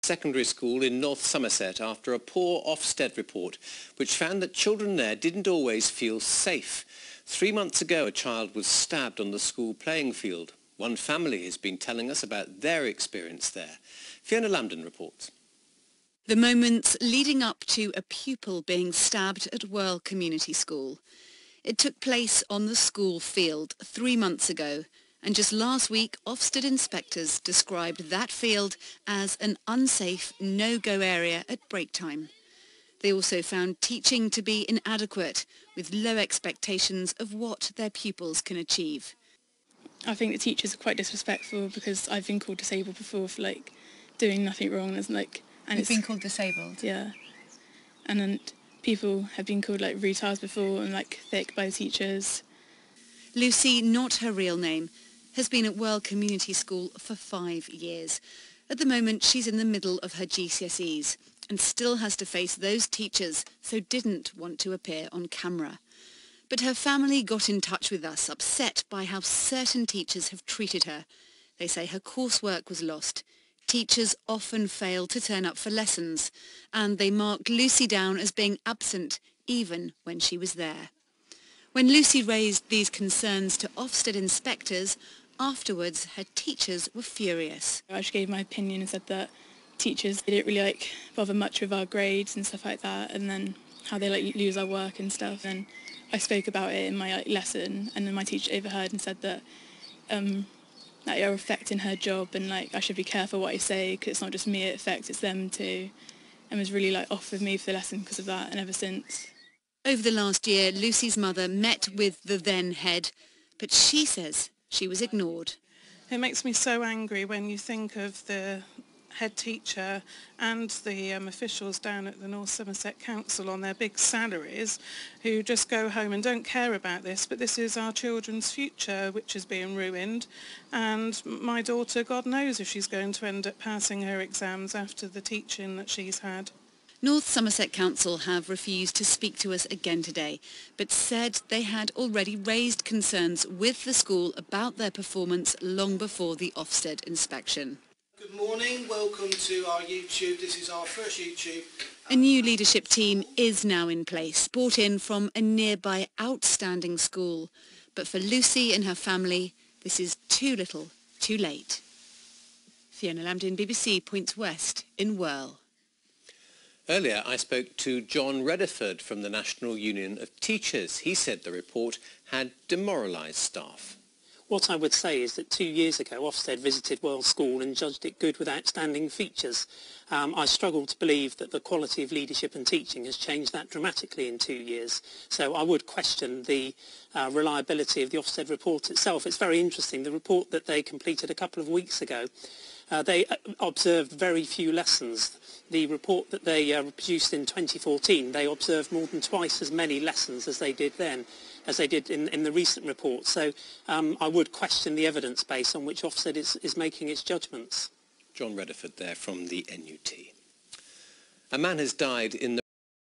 Secondary school in North Somerset after a poor Ofsted report which found that children there didn't always feel safe. 3 months ago a child was stabbed on the school playing field. One family has been telling us about their experience there. Fiona Lambden reports. The moments leading up to a pupil being stabbed at Worle Community School. It took place on the school field 3 months ago, and just last week Ofsted inspectors described that field as an unsafe no-go area at break time. They also found teaching to be inadequate, with low expectations of what their pupils can achieve. I think the teachers are quite disrespectful because I've been called disabled before for doing nothing wrong. You've been called disabled? Yeah. And then people have been called retards before and thick by the teachers. Lucy, not her real name, has been at Worle Community School for 5 years. At the moment she's in the middle of her GCSEs and still has to face those teachers, so didn't want to appear on camera. But her family got in touch with us, upset by how certain teachers have treated her. They say her coursework was lost. Teachers often fail to turn up for lessons, and they marked Lucy down as being absent even when she was there. When Lucy raised these concerns to Ofsted inspectors, afterwards her teachers were furious. I just gave my opinion and said that teachers didn't really bother much with our grades and stuff like that, and then how they lose our work and stuff. And I spoke about it in my lesson, and then my teacher overheard and said that you're affecting her job, and I should be careful what I say because it's not just me it affects, it's them too, and was really off with me for the lesson because of that, and ever since. Over the last year, Lucy's mother met with the then head, but she says she was ignored. It makes me so angry when you think of the head teacher and the officials down at the North Somerset Council on their big salaries who just go home and don't care about this, but this is our children's future which is being ruined, and my daughter, God knows if she's going to end up passing her exams after the teaching that she's had. North Somerset Council have refused to speak to us again today, but said they had already raised concerns with the school about their performance long before the Ofsted inspection. Good morning, welcome to our YouTube. This is our first YouTube. A new leadership team is now in place, brought in from a nearby outstanding school. But for Lucy and her family, this is too little, too late. Fiona Lambden, BBC Points West in Worle. Earlier I spoke to John Rediford from the National Union of Teachers. He said the report had demoralised staff. What I would say is that 2 years ago Ofsted visited Worle School and judged it good with outstanding features. I struggle to believe that the quality of leadership and teaching has changed that dramatically in 2 years. So I would question the reliability of the Ofsted report itself. It's very interesting. The report that they completed a couple of weeks ago, they observed very few lessons. The report that they produced in 2014, they observed more than twice as many lessons as they did then, as they did in the recent report. So I would question the evidence base on which Ofsted is making its judgments. John Rediford there from the NUT. A man has died in the